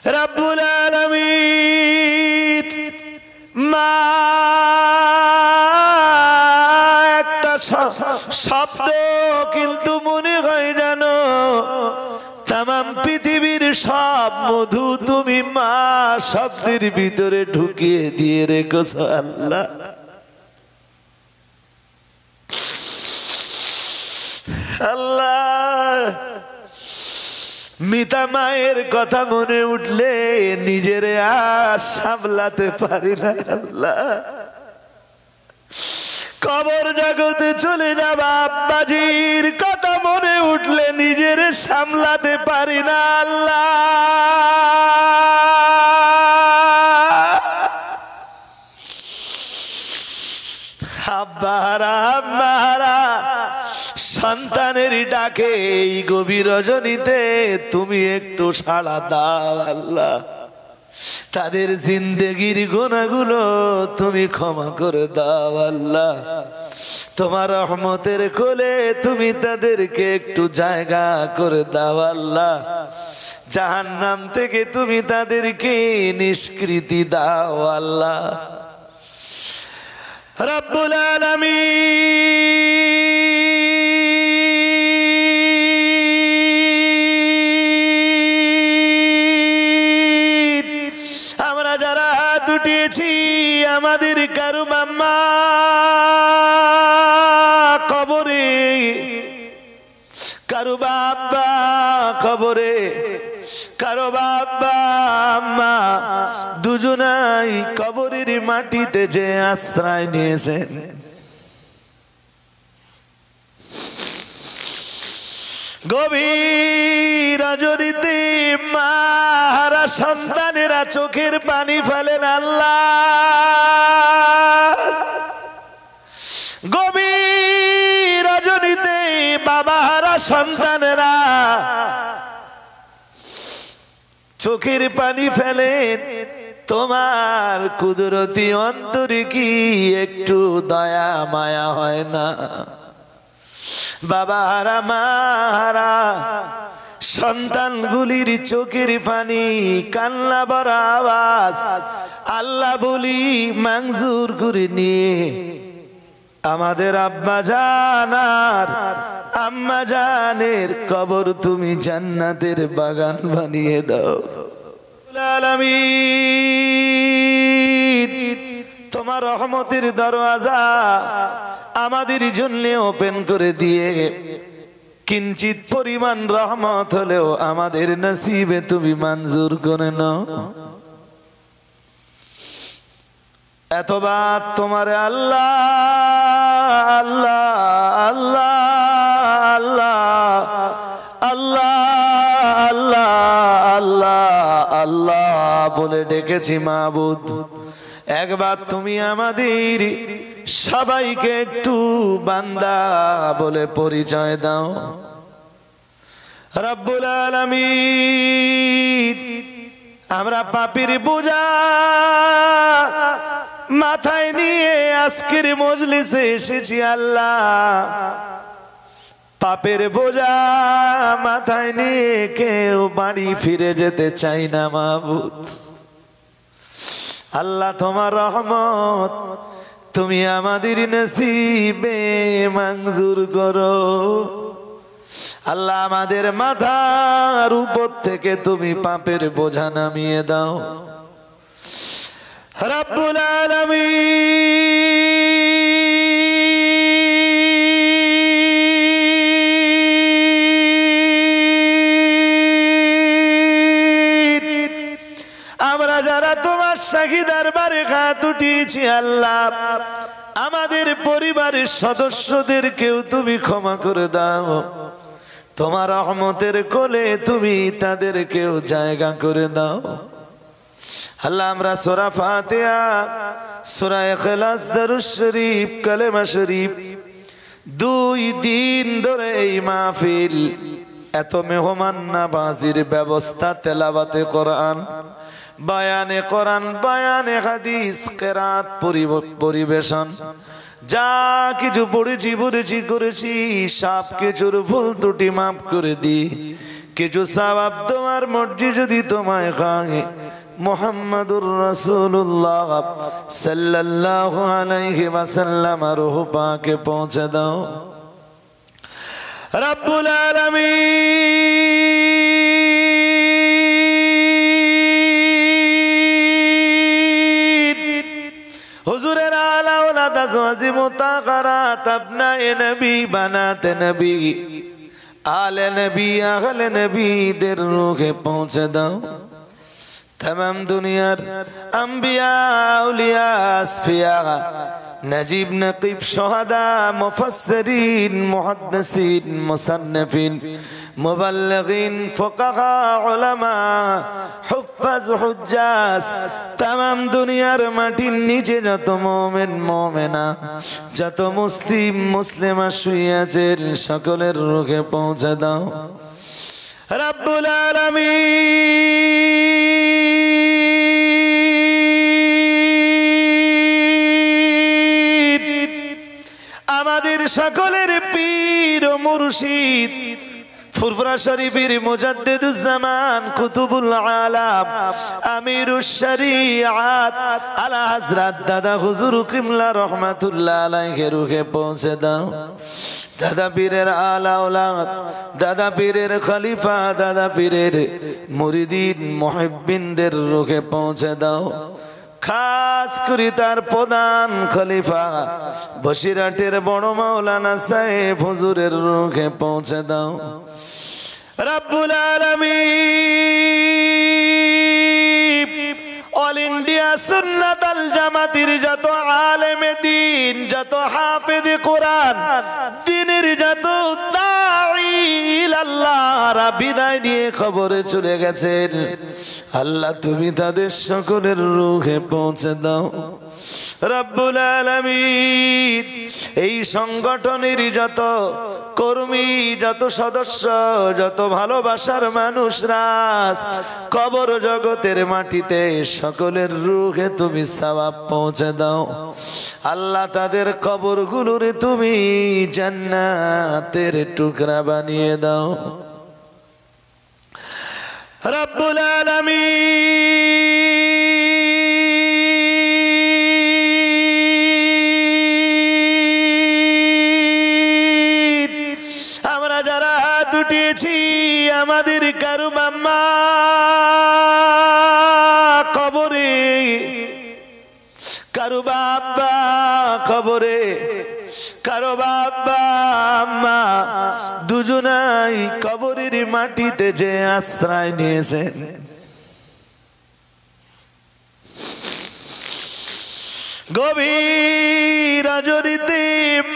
রব্বুল আলামিন মা একটা শব্দ কিন্তু মনে হয় জানো তামাম পৃথিবীর সব মধু তুমি মা শব্দের ভিতরে ঢুকিয়ে দিয়ে রেখেছো আল্লাহ। আল্লাহ মিতা মায়ের কথা মনে উঠলে নিজের আর সামলাতে পারি না আল্লাহ। কবর জগতে চলে যাবা আব্বাজির কথা মনে উঠলে নিজের সামলাতে পারি না আল্লাহ। আব্বারা আম্মারা সন্তানের ডাকে এই গভীর রজনীতে তুমি একটু সাড়া দাও আল্লাহ। তাদের জিন্দেগির গুনাহগুলো তুমি ক্ষমা করে দাও আল্লাহ। তোমার রহমতের কোলে তুমি তাদেরকে একটু জায়গা করে দাও আল্লাহ। জাহান্নাম থেকে তুমি তাদেরকে নিষ্কৃতি দাও আল্লাহ। রব্বুল আলামিন আমরা যারা হাত উঠিয়েছি আমাদের কারো মাম্মা কবরে, কারো বাবা কবরে, কারো বাবা আম্মা দুজনাই কবরের মাটিতে যে আশ্রয় নিয়েছেন, গভীর রজনীতে মা হারা সন্তানেরা চোখের পানি ফেলেন আল্লাহ। গভীর রজনীতে বাবা হারা সন্তানেরা চোখের পানি ফেলেন। তোমার কুদরতি অন্তরে কি একটু দয়া মায়া হয় না? বাবা হারা মা হারা সন্তানগুলির চোখের পানি কান্না ভরা আওয়াজ আল্লাহ বলি মঞ্জুর করে নিয়ে আমাদের আব্বা জানার আম্মা জানের কবর তুমি জান্নাতের বাগান বানিয়ে দাও আলামিন। তোমার রহমতের দরওয়াজা আমাদের জন্য ওপেন করে দিয়ে কিঞ্চিত পরিমাণ রহমত হলেও আমাদের নসিবে তুমি মঞ্জুর করে নাও। এতবার তোমার আল্লাহ আল্লাহ আল্লাহ আল্লাহ আল্লাহ আল্লাহ আল্লাহ আল্লাহ বলে ডেকেছি মাবুদ। একবার তুমি আমাদের সবাইকে একটু বান্দা বলে পরিচয় দাও। রব্বুল আলামিন আমরা পাপীর বোঝা মাথায় নিয়ে আজকের মজলিসে এসেছি আল্লাহ। পাপের বোঝা মাথায় নিয়ে কেউ বাড়ি ফিরে যেতে চাই না মাবুদ। আল্লাহ তোমার রহমত তুমি আমাদের নসিবে মঞ্জুর করো আল্লাহ। আমাদের মাথার উপর থেকে তুমি পাপের বোঝা নামিয়ে দাও রব্বুল আলামিন। আমরা যারা তোমার শাহী দরবারে হাত উঠিয়েছি আল্লাহ আমাদের পরিবারের সদস্যদেরকেও তুমি ক্ষমা করে দাও। তোমার রহমতের কোলে তুমি তাদেরকেও জায়গা করে দাও আল্লাহ। আমরা সূরা ফাতিহা, সূরা ইখলাস, দরুদ শরীফ, কালেমা শরীফ 2 দিন ধরে এই মাহফিল এত মেহমান নওয়াজির ব্যবস্থা, তেলাওয়াতে কোরআন, বয়ানে কোরআন, বয়ানে হাদিস, কিরাত পরিবেশন যা কিছু পড়েছি করেছি সব কিছুর ভুল ত্রুটি মাফ করে দি। কিছু সওয়াব তোমার মর্জি যদি তোমায় খায় মুহাম্মাদুর রাসূলুল্লাহ সাল্লাল্লাহু আলাইহি ওয়াসাল্লাম রূহ পাকে পৌঁছে দাও রব্বুল আলামিন হুজুরের আলা ওলাদ আজওয়াজি মুতাকারাত আবনায়ে নবী বানাতে নবী আলে নবী আহলে নবীদের রূহে পৌঁছে দাও तमाम दुनियार अंबिया औलिया अस्फिया नजीब नकीब शुहदा मुफस्सिरीन मुहद्दिसीन मुसन्निफीन मुबल्लिगीन फुक़हा उलमा हुफ्फाज हुज्जाज तमाम दुनियार माटिर नीचे যত মুমিন মুমিনা যত মুসলিম মুসলিমা শুয়ে আছেন সকলের রূহে পৌঁছে দাও রব্বুল আলামিন আমাদের সকলের পীর ও মুর্শিদ ফুরফুরা শরীফের মুজাদ্দিদুজ জামান কুতুবুল আলাম আমিরুশ শরিয়াত আলা হযরত দাদা হুজুর কিবলা রাহমাতুল্লাহ আলাইহি রূহে পৌঁছে দাও দাদা পীরের আলা ওলাদ দাদা পীরের খলিফা দাদা পীরের মুরিদিন মুহিব্বিনদের রূহে পৌঁছে দাও খাস করে তার প্রধান খলিফা বসিরহাটের বড় মাওলানা সাহেব হুজুরের রূহে পৌঁছে দাও রব্বুল আলামিন অল ইন্ডিয়া সুন্নাতুল জামাতের যত আলেমে দ্বীন যত হাফেজে কোরআন দ্বীনের যত দাঈ ইলাল্লাহরা বিদায় নিয়ে কবরে চলে গেছেন আল্লাহ তুমি তাদের সকলের রূহে পৌঁছে দাও রব্বুল আলামিন এই সংগঠনের যত কর্মী যত সদস্য যত ভালোবাসার মানুষরা কবর জগতের মাটিতে সকলের রূহে তুমি সওয়াব পৌঁছে দাও আল্লাহ তাদের কবরগুলোরে তুমি জান্নাতের টুকরা বানিয়ে দাও রব্বুল আলামিন আমরা যারা হাত উঠিয়েছি আমাদের কারু মাম্মা কবরে কারু বাবা কবরে কারো বাবা আম্মা দুজনাই কবরের মাটিতে যে আশ্রয় নিয়েছেন গভীর রজনীতে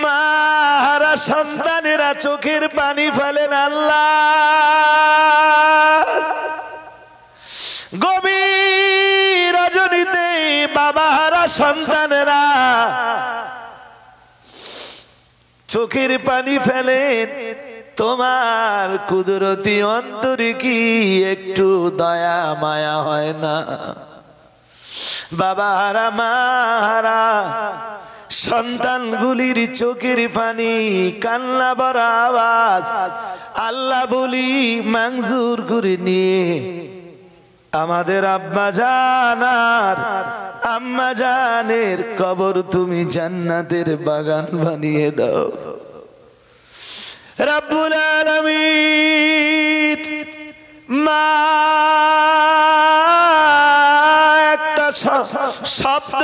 মারা সন্তানেরা চোখের পানি ফেলেন আল্লাহ গভীর রজনীতে বাবারা সন্তানেরা চোখের পানি ফেলেন তোমার কুদরতি অন্তরে কি একটু দয়া মায়া হয় না বাবারা মারা সন্তানগুলির চোখের পানি কান্না ভরা আওয়াজ আল্লাহ বলি মঞ্জুর করে নিয়ে আমাদের আব্বা জানার আম্মা জানের কবর তুমি জান্নাতের বাগান বানিয়ে দাও রব্বুল আলামিন মা একটা শব্দ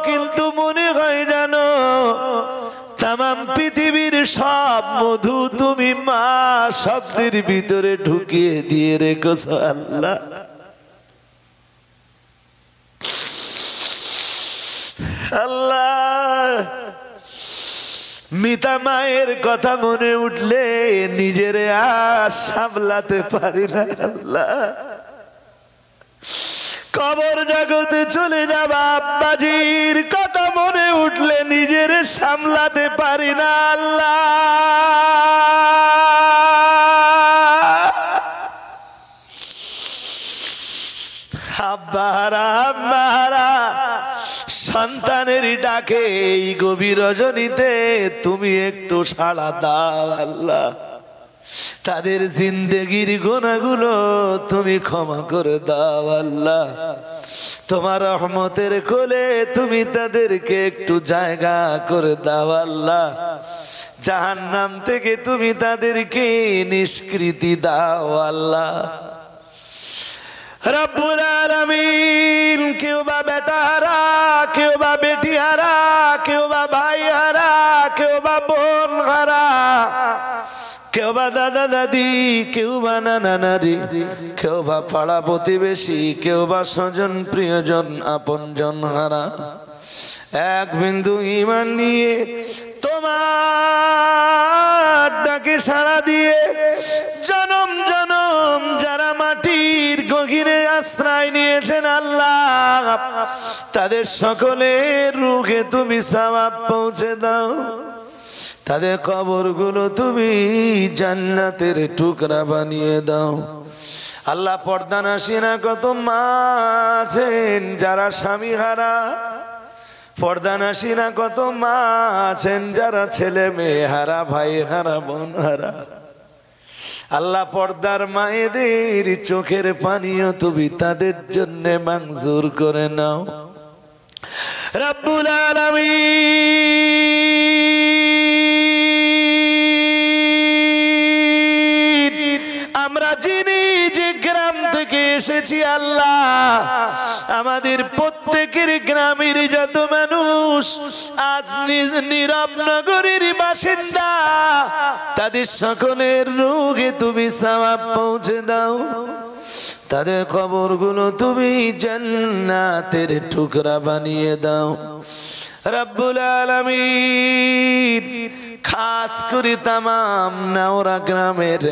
কিন্তু মনে হয় জানো তামাম পৃথিবীর সব মধু তুমি মা শব্দের ভিতরে ঢুকিয়ে দিয়ে রেখেছো আল্লাহ আল্লাহ মিতা মায়ের কথা মনে উঠলে নিজের আর সামলাতে পারি না আল্লাহ কবর জগতে চলে যাবা আব্বাজির কথা মনে উঠলে নিজের সামলাতে পারি না আল্লাহ আব্বারা আম্মারা সন্তানের ডাকে এই গভীর রজনীতে তুমি একটু সাড়া দাও আল্লাহ তাদের জিন্দেগির গুনাহগুলো তুমি ক্ষমা করে দাও আল্লাহ। তোমার রহমতের কোলে তুমি তাদেরকে একটু জায়গা করে দাও আল্লাহ। জাহান্নাম থেকে তুমি তাদেরকে নিষ্কৃতি দাও আল্লাহ। রব্বুল আলামিন, কেউ বা বেটা হারা, কেউ বা বেটি হারা, কেউ বা ভাই হারা, কেউ বা বোন হারা, কেউ বা দাদা দাদি, কেউ বা নানা নারী, কেউ বা পাড়া প্রতিবেশী, কেউ বা স্বজন প্রিয়জন আপনজন হারা, এক বিন্দু ঈমান নিয়ে তোমার ডাকে সাড়া দিয়ে জনম জনম যারা মাটির গহীনে আশ্রয় নিয়েছেন আল্লাহ, তাদের সকলের রূহে তুমি সওয়াব পৌঁছে দাও। তাদের কবরগুলো তুমি জান্নাতের টুকরা বানিয়ে দাও আল্লাহ। পর্দানাসীনা কত মা আছেন যারা স্বামী হারা, পর্দানাসীনা কত মা আছেন যারা ছেলে মেয়ে হারা, ভাই হারা, বোন হারা। আল্লাহ, পর্দার মায়েদের চোখের পানিও তুমি তাদের জন্য মঞ্জুর করে নাও রব্বুল আলামিন। আমরা যিনি যে গ্রাম থেকে এসেছি আল্লাহ, আমাদের প্রত্যেকের গ্রামের যত মানুষ আজ নীরব নগরীর বাসিন্দা, তাদের সকলের রূহে তুমি সওয়াব পৌঁছে দাও। তাদের কবরগুলো তুমি জান্নাতের টুকরা বানিয়ে দাও রব্বুল আলামিন। খাস করে তামাম নাওরা গ্রামের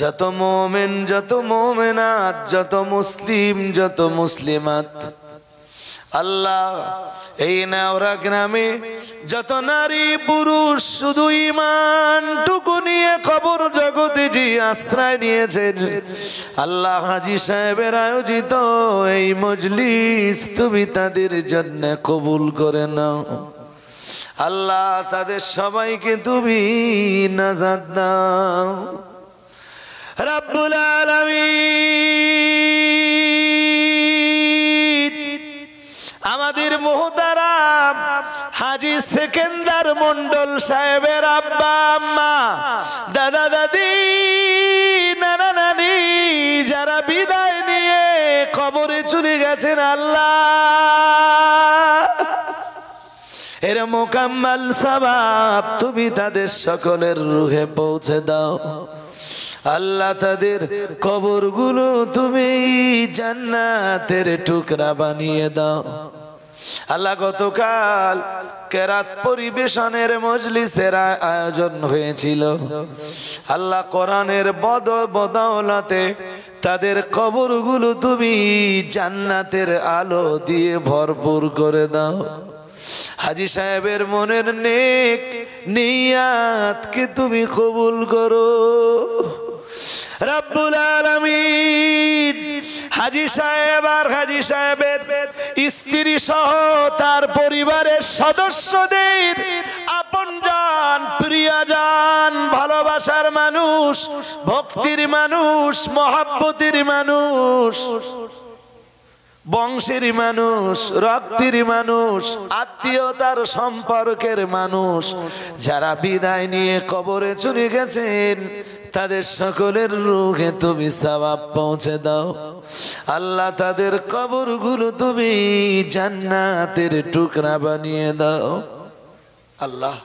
যত মোমেন, যত মোমেনাত, যত মুসলিম, যত মুসলিমাত আল্লাহ, এই নাওরা গ্রামে যত নারী পুরুষ শুধু ঈমানটুকু নিয়ে কবর জগতে যে আশ্রয় নিয়েছেন আল্লাহ, হাজী সাহেবের আয়োজিত এই মজলিস তুমি তাদের জন্য কবুল করে নাও আল্লাহ। তাদের সবাইকে তুমি নাজাত দাও রব্বুল আলামিন। আমাদের মুহতারাম হাজী সেকেন্দার মন্ডল সাহেবের আব্বা আম্মা, দাদা দাদি, নানা নানি যারা বিদায় নিয়ে কবরে চলে গেছেন আল্লাহ, এর মোকাম্মল সওয়াব তুমি তাদের সকলের রূহে পৌঁছে দাও আল্লাহ। তাদের কবরগুলো তুমি জান্নাতের টুকরা বানিয়ে দাও আল্লাহ। গতকাল কেরাত পরিবেশনের মজলিসের আয়োজন হয়েছিল আল্লাহ, কোরআনের বদৌলতে তাদের কবরগুলো তুমি জান্নাতের আলো দিয়ে ভরপুর করে দাও। হাজী সাহেবের মনের নেক নিয়াতকে তুমি কবুল করো রব্বুল আলামিন। হাজী সাহেব আর হাজী সাহেবের স্ত্রী সহ তার পরিবারের সদস্যদের আপনজন, প্রিয়জন, ভালোবাসার মানুষ, ভক্তির মানুষ, মহব্বতের মানুষ, বংশের মানুষ, রক্তের মানুষ, আত্মীয়তার সম্পর্কের মানুষ যারা বিদায় নিয়ে কবরে চলে গেছেন তাদের সকলের রূহে তুমি সওয়াব পৌঁছে দাও আল্লাহ। তাদের কবরগুলো তুমি জান্নাতের টুকরা বানিয়ে দাও আল্লাহ।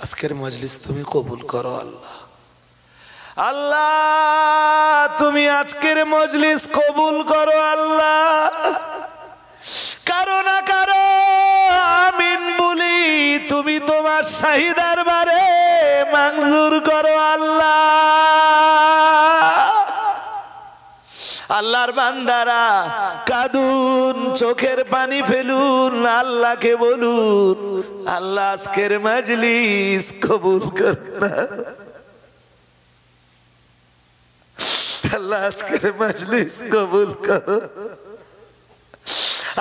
আজকের মজলিস তুমি কবুল করো আল্লাহ। আল্লাহ, তুমি আজকের মজলিস কবুল করো আল্লাহ। কারো না কারো আমিন বলি তুমি তোমার শাহী দরবারে মঞ্জুর করো আল্লাহ। আল্লাহর বান্দারা কাঁদুন, চোখের পানি ফেলুন, আল্লাহকে বলুন আল্লাহ আজকের মজলিস কবুল করো আল্লাহ, আজকের মজলিস কবুল করো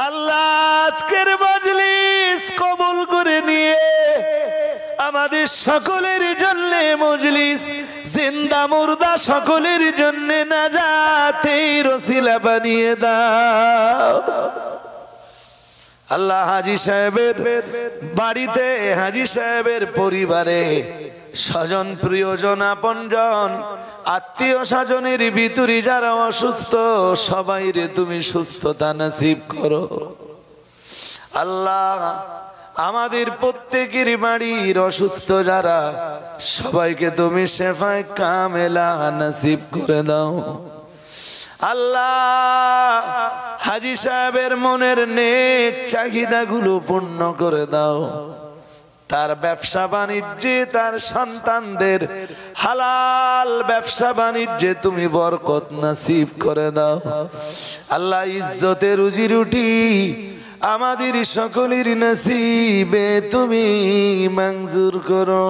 আল্লাহ। আজকের মজলিস কবুল করে নিয়ে আমাদের সকলের জন্য মজলিস, জিন্দা মুর্দা সকলের জন্য নাজাতের ওসিলা বানিয়ে দাও। আল্লাহ হাজী সাহেবের বাড়িতে, হাজী সাহেবের পরিবারে স্বজন প্রিয়জন আপনজন আত্মীয় স্বজনের ভিতরে যারা অসুস্থ সবাই রে তুমি সুস্থতা নসিব করো। আল্লাহ আমাদের প্রত্যেকের বাড়ির অসুস্থ যারা সবাইকে তুমি শেফায়ে কামেলা নসিব করে দাও। আল্লাহ হাজী সাহেবের মনের নেক চাহিদাগুলো পূর্ণ করে দাও। তার ব্যবসা বাণিজ্যে, তার সন্তানদের হালাল ব্যবসা বাণিজ্যে তুমি বরকত নসিব করে দাও। আল্লাহ ইজ্জতে রুজি রুটি আমাদের সকলের নসিবে তুমি মঞ্জুর করো।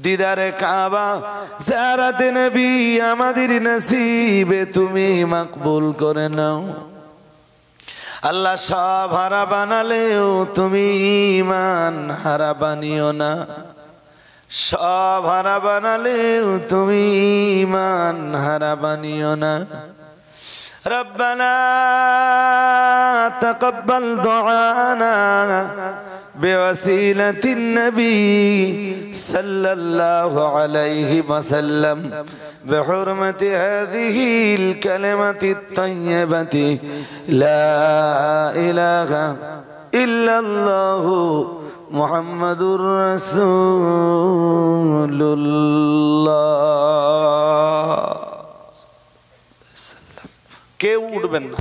দিদারে কাবা জিয়ারতে নবী আমাদের নসিবে তুমি মকবুল করে নাও। আল্লাহ সব হারা বানালেও তুমি ঈমান হারা বানিও না, সব হারা বানালেও তুমি ঈমান হারা বানিও না। রব্বানা তাকাব্বাল দুআনা بوسيلة النبي صلى الله عليه وسلم بحرمة هذه الكلمة الطيبة لا إله إلا الله محمد رسول الله। কেউ উঠবেন না।